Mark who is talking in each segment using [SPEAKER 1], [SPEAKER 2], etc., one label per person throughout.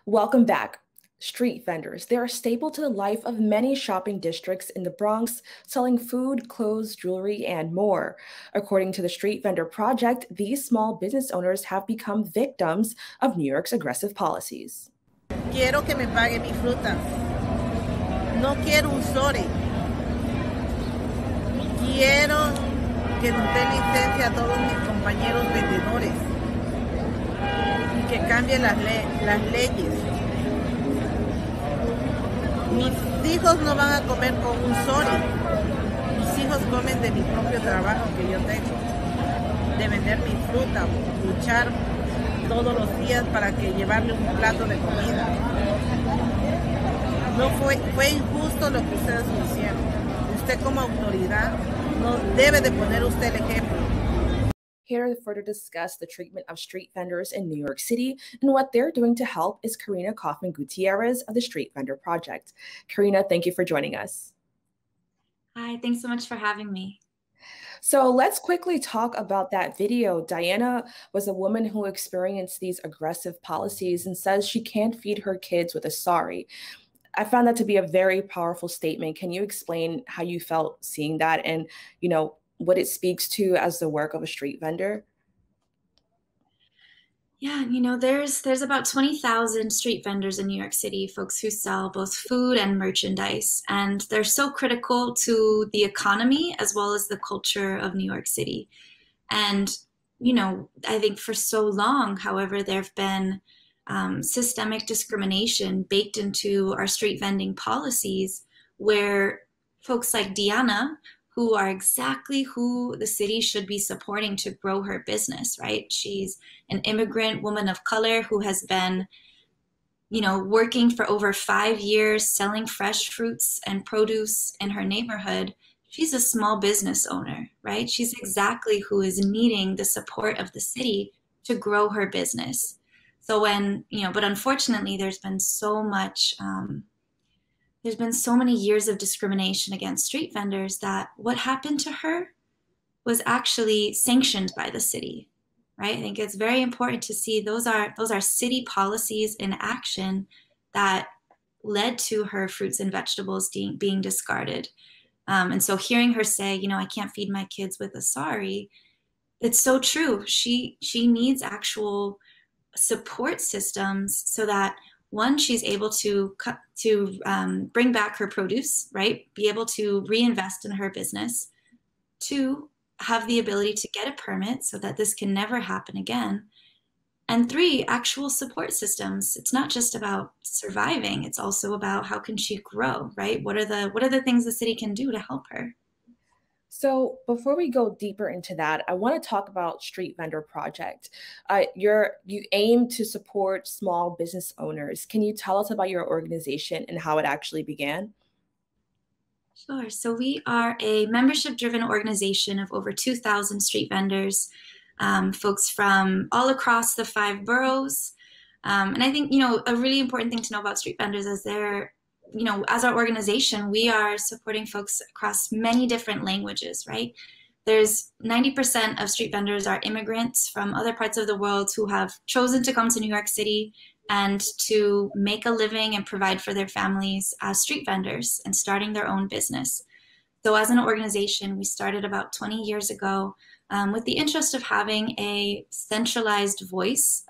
[SPEAKER 1] Welcome back. Street vendors. They are staple to the life of many shopping districts in the Bronx, selling food, clothes, jewelry, and more. According to the Street Vendor Project, these small business owners have become victims of New York's aggressive policies.
[SPEAKER 2] Quiero que me pague mi fruta. No quiero un sorry. Quiero que nos dé licencia a todos mis compañeros vendedores y que cambien las leyes. Mis hijos no van a comer con un sorry. Mis hijos comen de mi propio trabajo que yo tengo, de vender mi fruta, luchar todos los días para que llevarle un plato de comida. No fue injusto lo que ustedes me hicieron. Usted como autoridad no debe de poner usted el ejemplo.
[SPEAKER 1] Here to further discuss the treatment of street vendors in New York City and what they're doing to help is Carina Kaufman-Gutierrez of the Street Vendor Project. Carina, thank you for joining us.
[SPEAKER 3] Hi, thanks so much for having me.
[SPEAKER 1] So let's quickly talk about that video. Diana was a woman who experienced these aggressive policies and says she can't feed her kids with a sorry. I found that to be a very powerful statement. Can you explain how you felt seeing that and, what it speaks to as the work of a street vendor?
[SPEAKER 3] Yeah, there's about 20,000 street vendors in New York City, folks who sell both food and merchandise, and they're so critical to the economy as well as the culture of New York City. And, I think for so long, however, there have been systemic discrimination baked into our street vending policies where folks like Diana, who are exactly who the city should be supporting to grow her business, right? She's an immigrant woman of color who has been, working for over 5 years, selling fresh fruits and produce in her neighborhood. She's a small business owner, right? She's exactly who is needing the support of the city to grow her business. So but unfortunately, there's been so many years of discrimination against street vendors that what happened to her was actually sanctioned by the city, right? I think it's very important to see those are city policies in action that led to her fruits and vegetables being discarded. And so hearing her say, I can't feed my kids with a sorry, it's so true. She needs actual support systems so that one, she's able to bring back her produce, right? Be able to reinvest in her business. Two, have the ability to get a permit so that this can never happen again. And three, actual support systems. It's not just about surviving. It's also about how can she grow, right? What are the things the city can do to help her?
[SPEAKER 1] So before we go deeper into that, I want to talk about Street Vendor Project. You aim to support small business owners. Can you tell us about your organization and how it actually began?
[SPEAKER 3] Sure. So we are a membership-driven organization of over 2,000 street vendors, folks from all across the 5 boroughs. And I think, a really important thing to know about street vendors is as our organization, we are supporting folks across many different languages, right? There's 90% of street vendors are immigrants from other parts of the world who have chosen to come to New York City and to make a living and provide for their families as street vendors and starting their own business. So as an organization, we started about 20 years ago with the interest of having a centralized voice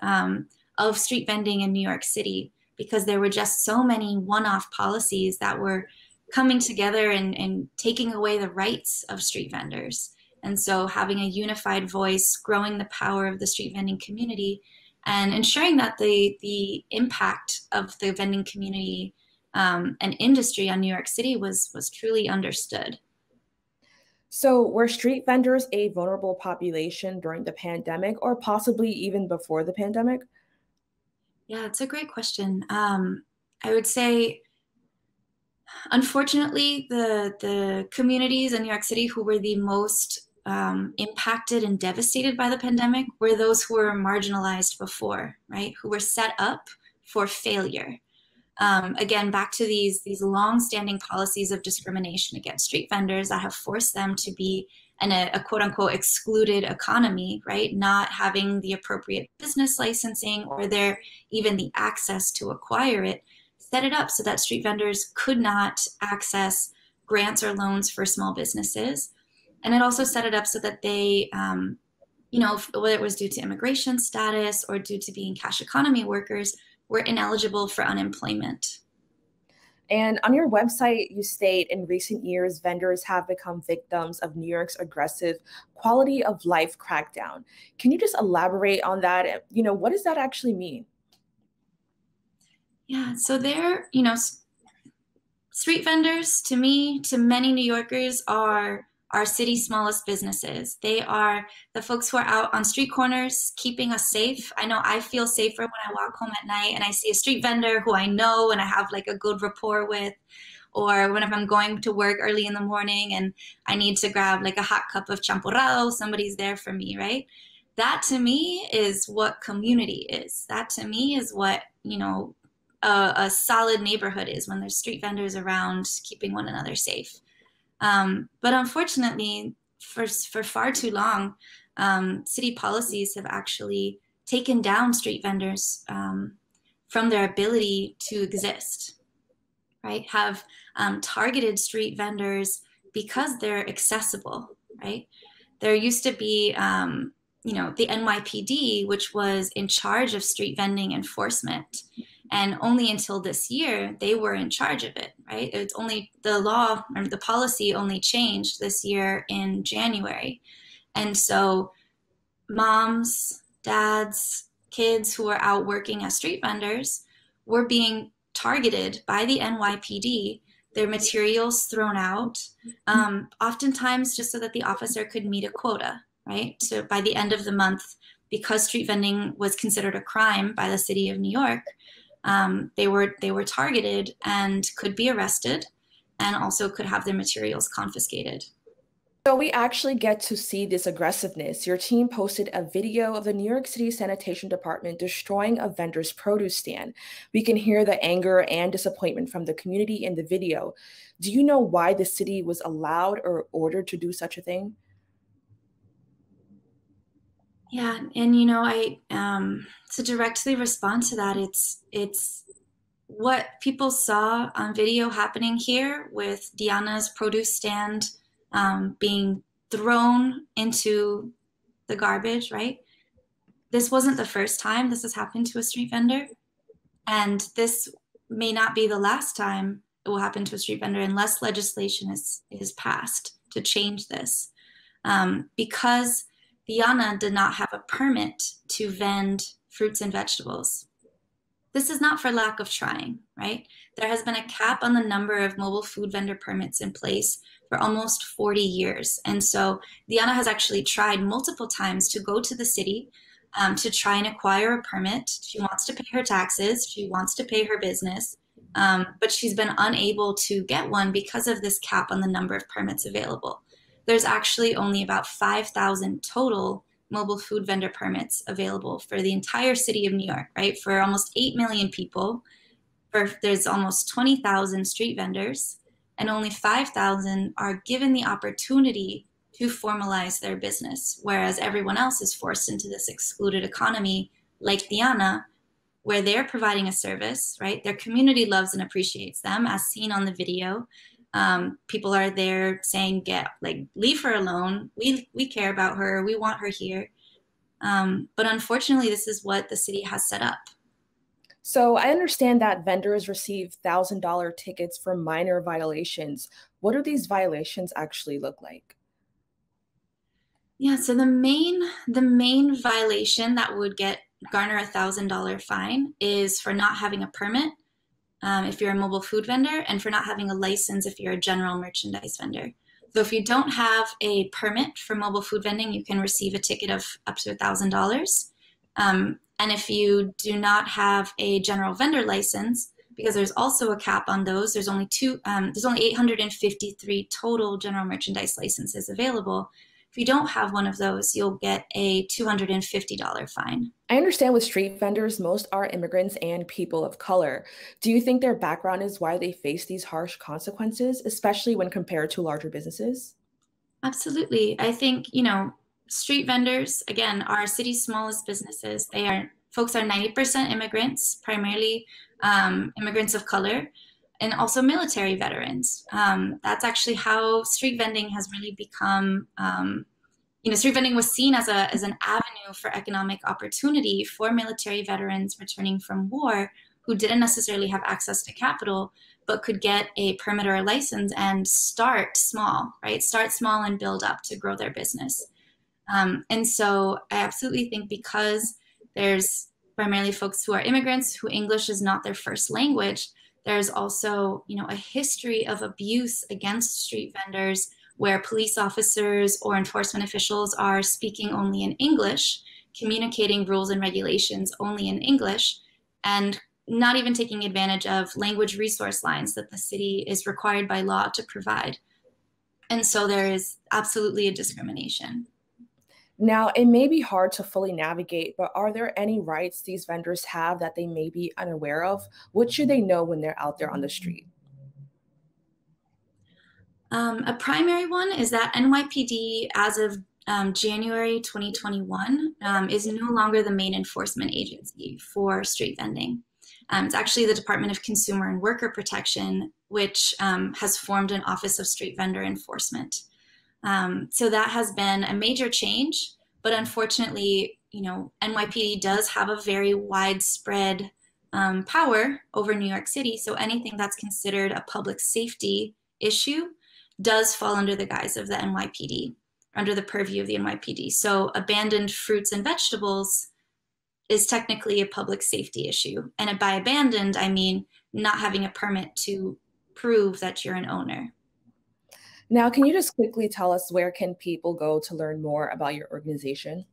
[SPEAKER 3] of street vending in New York City, because there were just so many one-off policies that were coming together and taking away the rights of street vendors. And so having a unified voice, growing the power of the street vending community, and ensuring that the impact of the vending community and industry on New York City was truly understood.
[SPEAKER 1] So were street vendors a vulnerable population during the pandemic or possibly even before the pandemic?
[SPEAKER 3] Yeah, it's a great question. I would say, unfortunately, the communities in New York City who were the most impacted and devastated by the pandemic were those who were marginalized before, right? Who were set up for failure. Again, back to these long-standing policies of discrimination against street vendors that have forced them to be and a quote unquote excluded economy, right? Not having the appropriate business licensing or even the access to acquire it, set it up so that street vendors could not access grants or loans for small businesses. And it also set it up so that they, whether it was due to immigration status or due to being cash economy workers, were ineligible for unemployment.
[SPEAKER 1] And on your website, you state in recent years, vendors have become victims of New York's aggressive quality of life crackdown. Can you just elaborate on that? What does that actually mean?
[SPEAKER 3] Yeah, so street vendors, to me, to many New Yorkers, are our city's smallest businesses. They are the folks who are out on street corners keeping us safe. I know I feel safer when I walk home at night and I see a street vendor who I know and I have like a good rapport with, or whenever I'm going to work early in the morning and I need to grab like a hot cup of champurrado, somebody's there for me, right? That to me is what community is. That to me is what, a solid neighborhood is, when there's street vendors around keeping one another safe. But unfortunately, for far too long, city policies have actually taken down street vendors from their ability to exist, right? Have targeted street vendors because they're accessible, right? There used to be, the NYPD, which was in charge of street vending enforcement. And only until this year, they were in charge of it, right? It's only the law or the policy only changed this year in January. And so moms, dads, kids who are out working as street vendors were being targeted by the NYPD, their materials thrown out, oftentimes just so that the officer could meet a quota, right? So by the end of the month, because street vending was considered a crime by the city of New York, they were targeted and could be arrested and also could have their materials confiscated.
[SPEAKER 1] So we actually get to see this aggressiveness. Your team posted a video of the New York City Sanitation Department destroying a vendor's produce stand. We can hear the anger and disappointment from the community in the video. Do you know why the city was allowed or ordered to do such a thing?
[SPEAKER 3] Yeah, and I to directly respond to that, it's what people saw on video happening here with Diana's produce stand being thrown into the garbage, right? This wasn't the first time this has happened to a street vendor, and this may not be the last time it will happen to a street vendor unless legislation is passed to change this, because Diana did not have a permit to vend fruits and vegetables. This is not for lack of trying, right? There has been a cap on the number of mobile food vendor permits in place for almost 40 years. And so Diana has actually tried multiple times to go to the city to try and acquire a permit. She wants to pay her taxes. She wants to pay her business. But she's been unable to get one because of this cap on the number of permits available. There's actually only about 5,000 total mobile food vendor permits available for the entire city of New York, right? For almost 8 million people, there's almost 20,000 street vendors, and only 5,000 are given the opportunity to formalize their business, whereas everyone else is forced into this excluded economy like Diana, where they're providing a service, right? Their community loves and appreciates them, as seen on the video. People are there saying, leave her alone. We care about her. We want her here. But unfortunately, this is what the city has set up.
[SPEAKER 1] So I understand that vendors receive $1,000 tickets for minor violations. What do these violations actually look like?
[SPEAKER 3] Yeah, so the main violation that would garner a $1,000 fine is for not having a permit if you're a mobile food vendor, and for not having a license if you're a general merchandise vendor. So if you don't have a permit for mobile food vending, you can receive a ticket of up to $1,000. And if you do not have a general vendor license, because there's also a cap on those, there's only 853 total general merchandise licenses available. If you don't have one of those, you'll get a $250 fine.
[SPEAKER 1] I understand with street vendors, most are immigrants and people of color. Do you think their background is why they face these harsh consequences, especially when compared to larger businesses?
[SPEAKER 3] Absolutely. I think, street vendors, again, are city's smallest businesses. Folks are 90% immigrants, primarily immigrants of color, and also military veterans. That's actually how street vending has really become, street vending was seen as an avenue for economic opportunity for military veterans returning from war who didn't necessarily have access to capital, but could get a permit or a license and start small, right? Start small and build up to grow their business. And so I absolutely think because there's primarily folks who are immigrants who English is not their first language, there's also, a history of abuse against street vendors where police officers or enforcement officials are speaking only in English, communicating rules and regulations only in English, and not even taking advantage of language resource lines that the city is required by law to provide. And so there is absolutely a discrimination.
[SPEAKER 1] Now, it may be hard to fully navigate, but are there any rights these vendors have that they may be unaware of? What should they know when they're out there on the street?
[SPEAKER 3] A primary one is that NYPD, as of January 2021, is no longer the main enforcement agency for street vending. It's actually the Department of Consumer and Worker Protection, which has formed an Office of Street Vendor Enforcement. So that has been a major change, but unfortunately, NYPD does have a very widespread power over New York City. So anything that's considered a public safety issue does fall under the guise of the NYPD, under the purview of the NYPD. So abandoned fruits and vegetables is technically a public safety issue. And by abandoned, I mean not having a permit to prove that you're an owner.
[SPEAKER 1] Now, can you just quickly tell us where can people go to learn more about your organization?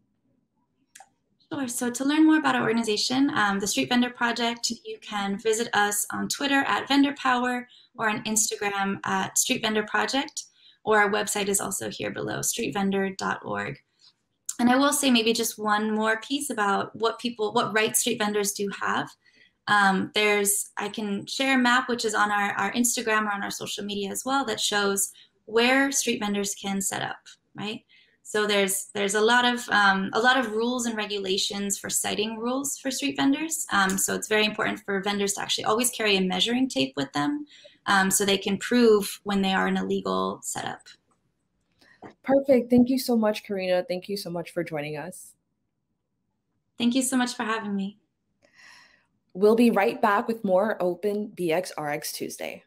[SPEAKER 3] Sure. So to learn more about our organization, the Street Vendor Project, you can visit us on Twitter at Vendor Power or on Instagram at Street Vendor Project, or our website is also here below, streetvendor.org. And I will say maybe just one more piece about what rights street vendors do have. I can share a map, which is on our Instagram or on our social media as well, that shows where street vendors can set up, right? So there's a lot of rules and regulations for siting rules for street vendors. So it's very important for vendors to actually always carry a measuring tape with them, so they can prove when they are an illegal setup.
[SPEAKER 1] Perfect. Thank you so much, Carina. Thank you so much for joining us.
[SPEAKER 3] Thank you so much for having me.
[SPEAKER 1] We'll be right back with more Open BXRX Tuesday.